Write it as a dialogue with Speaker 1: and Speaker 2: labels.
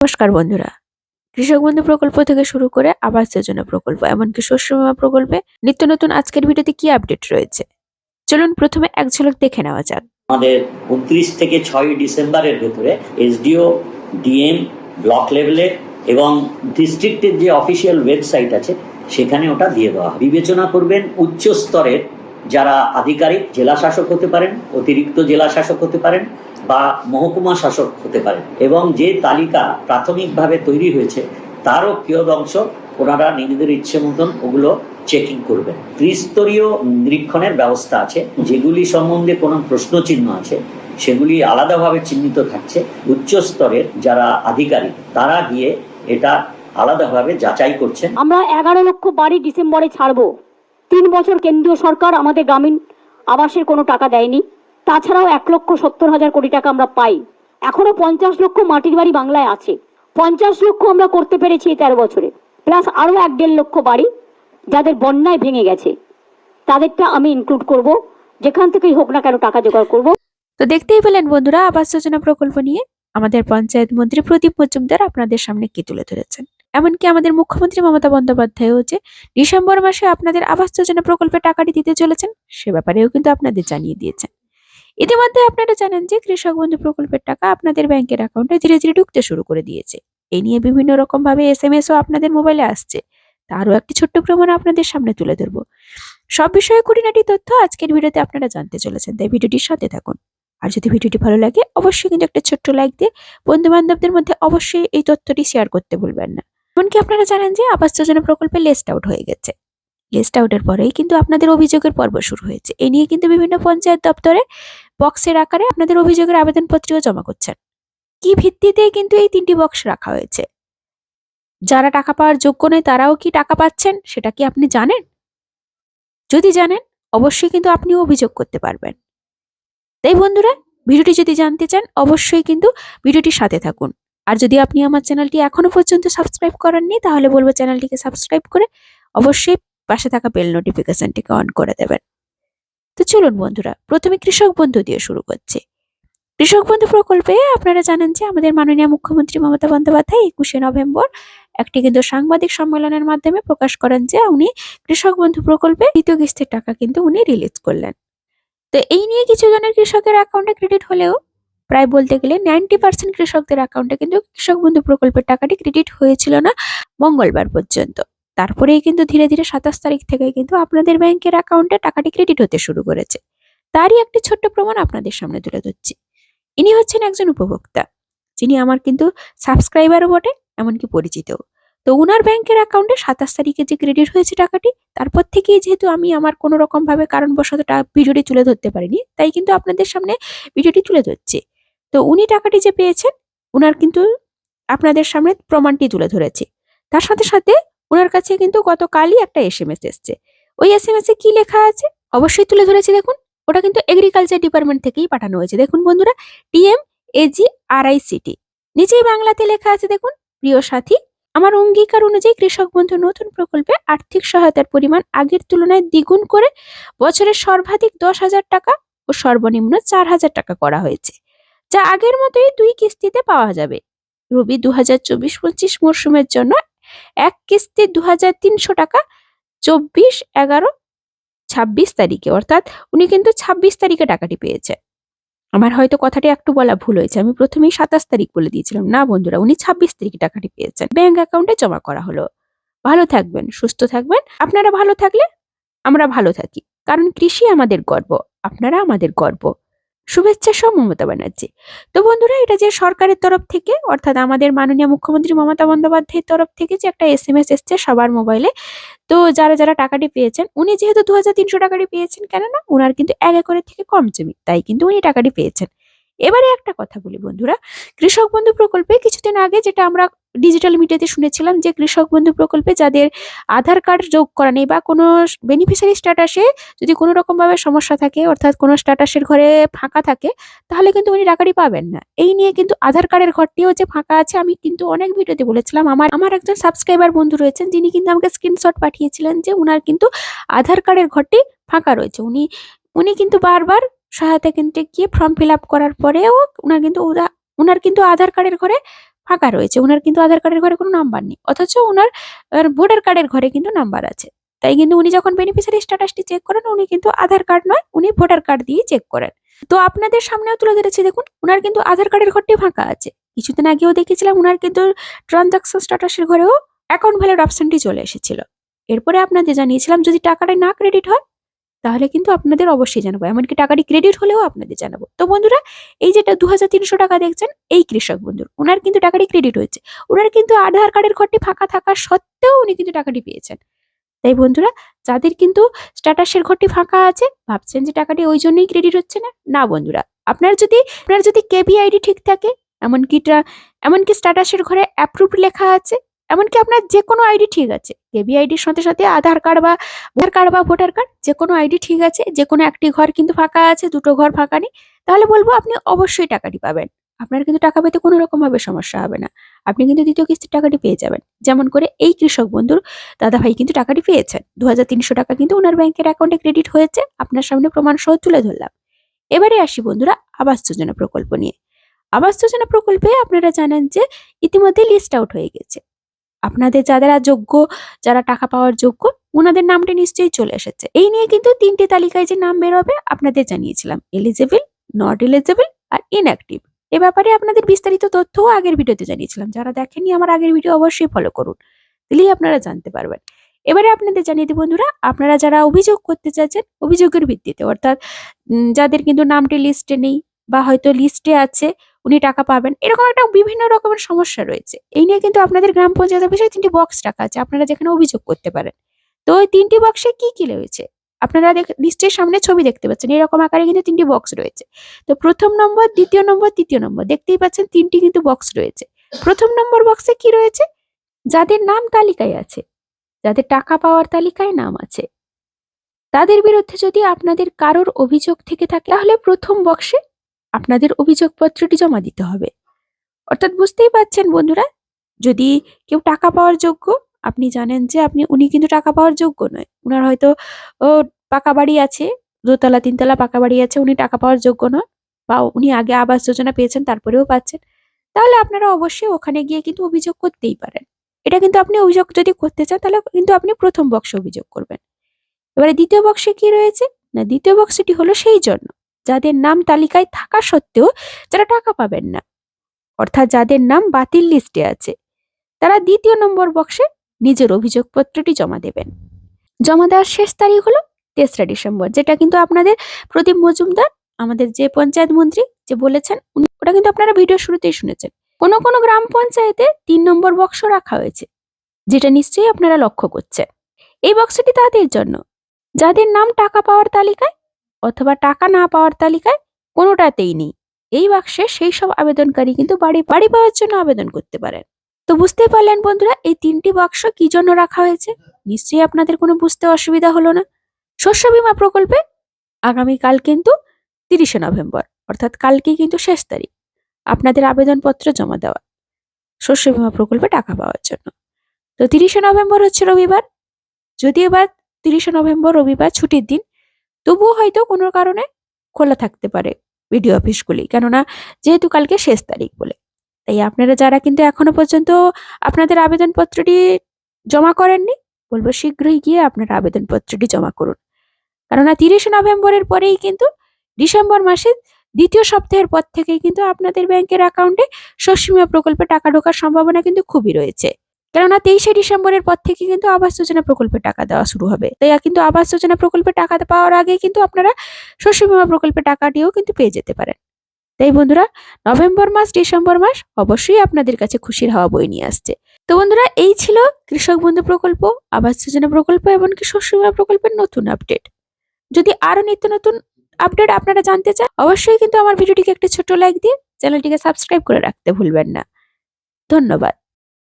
Speaker 1: নমস্কার বন্ধুরা, কৃষক বন্ধু প্রকল্প থেকে শুরু করে আবাস যোজনা প্রকল্প এমনকি শস্য বীমা প্রকল্পে নিত্য নতুন আজকের ভিডিওতে কি আপডেট রয়েছে চলুন প্রথমে এক ঝলক দেখে নেওয়া যাক।
Speaker 2: আমাদের 29 থেকে 6 ডিসেম্বরের ভেতরে এসডিও, ডিএম, ব্লক লেভেলে এবং ডিস্ট্রিক্টের যে অফিসিয়াল ওয়েবসাইট আছে সেখানে ওটা দিয়ে দেওয়া হবে। বিবেচনা করবেন উচ্চ স্তরের যারা আধিকারিক, জেলা শাসক হতে পারেন, অতিরিক্ত জেলা শাসক হতে পারেন বা মহকুমা শাসক হতে পারেন, এবং যে তালিকা প্রাথমিকভাবে তৈরি হয়েছে তারও কিয়দংশ ওনারা নিজেদের ইচ্ছে মতন ওগুলো চেকিং করবেন। ত্রিস্তরীয় নিরীক্ষণের ব্যবস্থা আছে, যেগুলি সম্বন্ধে কোনো প্রশ্নচিহ্ন আছে সেগুলি আলাদাভাবে চিহ্নিত থাকছে। উচ্চ স্তরের যারা আধিকারিক তারা গিয়ে এটা আলাদাভাবে যাচাই করছেন।
Speaker 3: আমরা 11 লক্ষ বাড়ি ডিসেম্বরে ছাড়বো। 3 বছর কেন্দ্রীয় সরকার আমাদের গ্রামীণ আবাসের কোনো টাকা দেয়নি। তাছাড়াও 1,70,000 কোটি টাকা আমরা পাই। এখনো 50 লক্ষ মাটির বাড়ি বাংলায় আছে। 50 লক্ষ আমরা করতে পেরেছি 13 বছরে, প্লাস আরো 1.5 লক্ষ বাড়ি যাদের বন্যায় ভেঙে গেছে, তাদেরটা আমি ইনক্লুড করব, যেখান থেকেই হোক না কেন টাকা জোগাড় করব।
Speaker 1: তো দেখতেই পেলেন বন্ধুরা, আবাস যোজনা প্রকল্প নিয়ে আমাদের পঞ্চায়েত মন্ত্রী প্রদীপ মজুমদার আপনাদের সামনে কি তুলে ধরেছেন। এমনকি আমাদের মুখ্যমন্ত্রী মমতা বন্দ্যোপাধ্যায়ও যে ডিসেম্বর মাসে আপনাদের আবাস যোজনা প্রকল্পে টাকাটি দিতে চলেছেন সে ব্যাপারেও কিন্তু আপনাদের জানিয়ে দিয়েছেন। ইতিমধ্যে আপনারা জানেন যে কৃষক বন্ধু প্রকল্পের টাকা আপনাদের ব্যাংকের অ্যাকাউন্টে ধীরে ধীরে ঢুকতে শুরু করে দিয়েছে। এই নিয়ে বিভিন্ন রকম ভাবে SMS ও আপনাদের মোবাইলে আসছে। তারও একটি ছোট্ট প্রমাণ আপনাদের সামনে তুলে ধরবো। সব বিষয়ে খুঁটিনাটি তথ্য আজকের ভিডিওতে আপনারা জানতে চলেছেন, তাই ভিডিওটির সাথে থাকুন। আর যদি ভিডিওটি ভালো লাগে অবশ্যই কিন্তু একটা ছোট্ট লাইক দিয়ে বন্ধু বান্ধবদের মধ্যে অবশ্যই এই তথ্যটি শেয়ার করতে ভুলবেন না। এমনকি আপনারা জানেন যে আবাস যোজনা প্রকল্পে লিস্ট আউট হয়ে গেছে। লিস্ট আউটের পরেই কিন্তু আপনাদের অভিযোগের পর্ব শুরু হয়েছে। এই নিয়ে কিন্তু বিভিন্ন পঞ্চায়েত দপ্তরে বক্সের আকারে আপনাদের অভিযোগের আবেদনপত্রও জমা করছেন। কি ভিত্তিতে কিন্তু এই 3টি বক্স রাখা হয়েছে? যারা টাকা পাওয়ার যোগ্য নয় তারাও কি টাকা পাচ্ছেন সেটা কি আপনি জানেন? যদি জানেন অবশ্যই কিন্তু আপনিও অভিযোগ করতে পারবেন। তাই বন্ধুরা, ভিডিওটি যদি জানতে চান অবশ্যই কিন্তু ভিডিওটির সাথে থাকুন। আর যদি আপনি আমার চ্যানেলটি এখনো পর্যন্ত সাবস্ক্রাইব করেননি তাহলে বলবো চ্যানেলটিকে সাবস্ক্রাইব করে অবশ্যই পাশে থাকা বেল নোটিফিকেশনটিকে অন করে দেবেন। তো চলুন বন্ধুরা, প্রথমে কৃষক বন্ধু দিয়ে শুরু করছি। কৃষক বন্ধু প্রকল্পে আপনারা জানেন যে আমাদের মাননীয় মুখ্যমন্ত্রী মমতা বন্দ্যোপাধ্যায় 21শে নভেম্বর একটি কিন্তু সাংবাদিক সম্মেলনের মাধ্যমে প্রকাশ করেন যে উনি কৃষক বন্ধু প্রকল্পে দ্বিতীয় কিস্তির টাকা কিন্তু উনি রিলিজ করলেন। তো এই নিয়ে কিছু জনের কৃষকের অ্যাকাউন্টে ক্রেডিট হলেও প্রায় বলতে গেলে 90% কৃষকদের অ্যাকাউন্টে কিন্তু কৃষক বন্ধু প্রকল্পের টাকাটি ক্রেডিট হয়েছিল না মঙ্গলবার পর্যন্ত। তারপরেই কিন্তু ধীরে ধীরে 27 তারিখ থেকে কিন্তু আপনাদের ব্যাংকের অ্যাকাউন্টে টাকাটি ক্রেডিট হতে শুরু করেছে। তারই একটি ছোট্ট প্রমাণ আপনাদের সামনে তুলে ধরছি। ইনি হচ্ছেন একজন উপভোক্তা, যিনি আমার কিন্তু সাবস্ক্রাইবারও বটে, এমনকি পরিচিতও। তো উনার ব্যাংকের অ্যাকাউন্টে 27 তারিখে যে ক্রেডিট হয়েছে টাকাটি, তারপর থেকেই যেহেতু আমি আমার কোনো রকম ভাবে কারণবশত ভিডিওটি তুলে ধরতে পারিনি, তাই কিন্তু আপনাদের সামনে ভিডিওটি তুলে ধরছি। তো উনি টাকাটি যে পেয়েছেন উনার কিন্তু আপনাদের সামনে প্রমাণটি তুলে ধরেছি। তার সাথে সাথে ওনার কাছে কিন্তু গতকালই একটা SMS এসছে। ওই SMS এ কি লেখা আছে অবশ্যই তুলে ধরেছি, দেখুন। ওটা কিন্তু এগ্রিকালচার ডিপার্টমেন্ট থেকেই পাঠানো হয়েছে। দেখুন বন্ধুরা, TMAGRICT নিচেই বাংলাতে লেখা আছে, দেখুন। প্রিয় সাথী, আমার অঙ্গীকার অনুযায়ী কৃষক বন্ধু নতুন প্রকল্পে আর্থিক সহায়তার পরিমাণ আগের তুলনায় দ্বিগুণ করে বছরে সর্বাধিক 10,000 টাকা ও সর্বনিম্ন 4,000 টাকা করা হয়েছে, যা আগের মতোই 2 কিস্তিতে পাওয়া যাবে। রবি 2024-25 মরশুমের জন্য এক কিস্তি 2,300 টাকা 24/11-26 তারিখে, অর্থাৎ উনি কিন্তু 26 তারিখে টাকাটি পেয়েছে। আমার হয়তো কথাটি একটু বলা ভুল হয়েছে, আমি প্রথমেই 27 তারিখ বলে দিয়েছিলাম। না বন্ধুরা, উনি 26 তারিখে টাকাটি পেয়েছেন, ব্যাংক অ্যাকাউন্টে জমা করা হলো। ভালো থাকবেন, সুস্থ থাকবেন। আপনারা ভালো থাকলে আমরা ভালো থাকি, কারণ কৃষি আমাদের গর্ব, আপনারা আমাদের গর্ব। শুভেচ্ছা সহ, মমতা ব্যানার্জি। তো বন্ধুরা, এটা যে সরকারের তরফ থেকে, অর্থাৎ আমাদের মাননীয় মুখ্যমন্ত্রী মমতা বন্দ্যোপাধ্যায়ের তরফ থেকে যে একটা SMS এসছে সবার মোবাইলে। তো যারা যারা টাকাটি পেয়েছেন, উনি যেহেতু 2,300 টাকাটি পেয়েছেন, কেননা ওনার কিন্তু 1 একরের থেকে কম জমি, তাই কিন্তু উনি টাকাটি পেয়েছেন। এবারে একটা কথা বলি বন্ধুরা, কৃষক বন্ধু প্রকল্পে কিছুদিন আগে যেটা আমরা ডিজিটাল মিডিয়াতে শুনেছিলাম যে কৃষক বন্ধু প্রকল্পে যাদের আধার কার্ড যোগ করা নেই বা কোনো বেনিফিশিয়ারি স্ট্যাটাসে যদি কোনো রকম ভাবে সমস্যা থাকে, অর্থাৎ কোনো স্ট্যাটাসের ঘরে ফাঁকা থাকে, তাহলে কিন্তু উনি টাকাটি পাবেন না। এই নিয়ে কিন্তু আধার কার্ডের ঘরটিও যে ফাঁকা আছে আমি কিন্তু অনেক ভিডিওতে বলেছিলাম। আমার একজন সাবস্ক্রাইবার বন্ধু রয়েছেন যিনি কিন্তু আমাকে স্ক্রিনশট পাঠিয়েছিলেন যে উনার কিন্তু আধার কার্ডের ঘরটি ফাঁকা রয়েছে। উনি কিন্তু বারবার সহায়তা কেন্দ্রে গিয়ে ফর্ম ফিল আপ করার পরেও উনার কিন্তু আধার কার্ডের ঘরে ফাঁকা রয়েছে, ওনার কিন্তু আধার কার্ডের ঘরে কোনো নাম্বার নেই, অথচ ওনার ভোটার কার্ডের ঘরে কিন্তু নাম্বার আছে। তাই কিন্তু উনি যখন বেনিফিশিয়ারি স্ট্যাটাসটি চেক করেন, উনি কিন্তু আধার কার্ড নয়, উনি ভোটার কার্ড দিয়ে চেক করেন। তো আপনাদের সামনেও তুলে ধরেছি, দেখুন ওনার কিন্তু আধার কার্ডের ঘরটি ফাঁকা আছে। কিছুদিন আগেও দেখেছিলাম ওনার কিন্তু ট্রানজাকশন স্ট্যাটাসের ঘরেও অ্যাকাউন্ট ভ্যালিড অপশনটি চলে এসেছিল। এরপরে আপনাদের জানিয়েছিলাম যদি টাকাটা না ক্রেডিট হয় তাহলে কিন্তু আপনাদের অবশ্যই জানাবো, এমনকি টাকাটি ক্রেডিট হলেও আপনাদের জানাবো। তো বন্ধুরা, এই যেটা 2300 টাকা দেখছেন, এই কৃষক বন্ধুর ওনার কিন্তু টাকাটি ক্রেডিট হয়েছে। ওনার কিন্তু আধার কার্ডের ঘরটি ফাঁকা থাকা সত্ত্বেও উনি কিন্তু টাকাটি পেয়েছেন। তাই বন্ধুরা, যাদের কিন্তু স্ট্যাটাসের ঘরটি ফাঁকা আছে, ভাবছেন যে টাকাটি ওই জন্যই ক্রেডিট হচ্ছে না, না বন্ধুরা, আপনার যদি কেবিআইডি ঠিক থাকে, এমনকি স্ট্যাটাসের ঘরে অ্যাপ্রুভড লেখা আছে, এমনকি আপনার যে কোনো আইডি ঠিক আছে, কেবিআইডির সাথে সাথে আধার কার্ড বা ভোটার কার্ড যে কোনো আইডি ঠিক আছে, যে কোনো একটি ঘর কিন্তু ফাঁকা আছে, দুটো ঘর ফাঁকা নেই, তাহলে বলবো আপনি অবশ্যই টাকাটি পাবেন। আপনার কিন্তু টাকা পেতে কোনো রকম ভাবে সমস্যা হবে না, আপনি কিন্তু দ্বিতীয় কিস্তির টাকাটি পেয়ে যাবেন। যেমন করে এই কৃষক বন্ধুর দাদা ভাই কিন্তু টাকাটি পেয়েছেন, 2300 টাকা কিন্তু ওনার ব্যাংকের অ্যাকাউন্টে ক্রেডিট হয়েছে, আপনার সামনে প্রমাণ সহ তুলে ধরলাম। এবারে আসি বন্ধুরা আবাস যোজনা প্রকল্প নিয়ে। আবাস যোজনা প্রকল্পে আপনারা জানেন যে ইতিমধ্যে লিস্ট আউট হয়ে গেছে। আপনাদের যারা যোগ্য, যারা টাকা পাওয়ার যোগ্য, ওনাদের নামটি নিশ্চয়ই চলে এসেছে। এই নিয়ে কিন্তু 3টি তালিকায় যে নাম বেরোবে আপনাদের জানিয়েছিলাম, এলিজেবল, নট এলিজেবল আর ইনঅ্যাক্টিভ। এ ব্যাপারে আপনাদের বিস্তারিত তথ্যও আগের ভিডিওতে জানিয়েছিলাম, যারা দেখেননি আমার আগের ভিডিও অবশ্যই ফলো করুন, তাহলেই আপনারা জানতে পারবেন। এবারে আপনাদের জানিয়ে দিই বন্ধুরা, আপনারা যারা অভিযোগ করতে চাচ্ছেন অভিযোগের ভিত্তিতে, অর্থাৎ যাদের কিন্তু নামটি লিস্টে নেই বা হয়তো লিস্টে আছে, উনি টাকা পাবেন, এরকম একটা বিভিন্ন রকমের সমস্যা রয়েছে। এই নিয়ে কিন্তু আপনাদের গ্রাম পঞ্চায়েত অফিসে 3টি বক্স রাখা আছে, আপনারা যেখানে অভিযোগ করতে পারেন। তো ওই 3টি বক্সে কি কি রয়েছে আপনারা নিশ্চয়ই সামনে ছবি দেখতে পাচ্ছেন, এরকম আকারে কিন্তু 3টি বক্স রয়েছে। তো প্রথম নম্বর, দ্বিতীয় নম্বর, তৃতীয় নম্বর দেখতেই পাচ্ছেন 3টি কিন্তু বক্স রয়েছে। প্রথম নম্বর বক্সে কি রয়েছে, যাদের নাম তালিকায় আছে, যাদের টাকা পাওয়ার তালিকায় নাম আছে, তাদের বিরুদ্ধে যদি আপনাদের কারোর অভিযোগ থেকে থাকে, তাহলে প্রথম বক্সে আপনাদের অভিযোগপত্রটি জমা দিতে হবে। অর্থাৎ বুঝতেই পারছেন বন্ধুরা, যদি কেউ টাকা পাওয়ার যোগ্য, আপনি জানেন যে উনি কিন্তু টাকা পাওয়ার যোগ্য নয়, উনার হয়তো পাকা বাড়ি আছে, 2তলা 3তলা পাকা বাড়ি আছে, উনি টাকা পাওয়ার যোগ্য নয়, বা উনি আগে আবাস যোজনা পেয়েছেন তারপরেও পাচ্ছেন, তাহলে আপনারা অবশ্যই ওখানে গিয়ে কিন্তু অভিযোগ করতেই পারেন। এটা কিন্তু আপনি অভিযোগ যদি করতে চান তাহলে কিন্তু আপনি প্রথম বক্সে অভিযোগ করবেন। এবারে দ্বিতীয় বক্সে কি রয়েছে না, দ্বিতীয় বক্সটি হলো সেই জন্য যাদের নাম তালিকায় থাকা সত্ত্বেও যারা টাকা পাবেন না, অর্থাৎ যাদের নাম বাতিল লিস্টে আছে, তারা দ্বিতীয় নম্বর বক্সে নিজের অভিযোগপত্রটি জমা দেবেন। জমা দেওয়ার শেষ তারিখ হলো 3রা ডিসেম্বর, যেটা কিন্তু আপনাদের প্রদীপ মজুমদার, আমাদের যে পঞ্চায়েত মন্ত্রী যে বলেছেন, ওটা কিন্তু আপনারা ভিডিও শুরুতেই শুনেছেন। কোনো কোনো গ্রাম পঞ্চায়েতে 3 নম্বর বক্স রাখা হয়েছে, যেটা নিশ্চয়ই আপনারা লক্ষ্য করছেন। এই বক্সটি তাদের জন্য যাদের নাম টাকা পাওয়ার তালিকায় অথবা টাকা না পাওয়ার তালিকায় কোনোটাতেই নেই। এই বাক্সে সেই সব আবেদনকারী কিন্তু বাড়ি পাওয়ার জন্য আবেদন করতে পারেন। তো বুঝতে পারলেন বন্ধুরা, এই 3টি বাক্স কি জন্য রাখা হয়েছে, নিশ্চয়ই আপনাদের কোনো বুঝতে অসুবিধা হলো না। শস্য বীমা প্রকল্পে আগামীকাল কিন্তু 30শে নভেম্বর, অর্থাৎ কালকে কিন্তু শেষ তারিখ আপনাদের আবেদনপত্র জমা দেওয়া শস্য বীমা প্রকল্পে টাকা পাওয়ার জন্য। তো 30শে নভেম্বর হচ্ছে রবিবার, যদিও বা 30শে নভেম্বর রবিবার ছুটির দিন, তবুও হয়তো কোনো কারণে খোলা থাকতে পারে বিডিও অফিসগুলি, কেননা যেহেতু কালকে শেষ তারিখ বলে। তাই আপনারা যারা কিন্তু এখনো পর্যন্ত আপনাদের আবেদনপত্রটি জমা করেননি, বলবো শীঘ্রই গিয়ে আপনারা আবেদনপত্রটি জমা করুন, কেননা 30শে নভেম্বরের পরেই কিন্তু ডিসেম্বর মাসের 2য় সপ্তাহের পর থেকেই কিন্তু আপনাদের ব্যাংকের অ্যাকাউন্টে শস্য বীমা প্রকল্পে টাকা ঢোকার সম্ভাবনা কিন্তু খুবই রয়েছে, কেননা 23শে ডিসেম্বরের পর থেকে কিন্তু আবাস যোজনা প্রকল্পে টাকা দেওয়া শুরু হবে। তাই কিন্তু আবাস যোজনা প্রকল্পে টাকা পাওয়ার আগে কিন্তু আপনারা শস্য বীমা প্রকল্পে টাকাটিও কিন্তু পেয়ে যেতে পারেন। তাই বন্ধুরা, নভেম্বর মাস, ডিসেম্বর মাস অবশ্যই আপনাদের কাছে খুশির হাওয়া বয়ে নিয়ে আসছে। তো বন্ধুরা, এই ছিল কৃষক বন্ধু প্রকল্প, আবাস যোজনা প্রকল্প এমনকি শস্য বীমা প্রকল্পের নতুন আপডেট। যদি আরো নিত্য নতুন আপডেট আপনারা জানতে চান, অবশ্যই কিন্তু আমার ভিডিওটিকে একটা ছোট লাইক দিয়ে চ্যানেলটিকে সাবস্ক্রাইব করে রাখতে ভুলবেন না। ধন্যবাদ।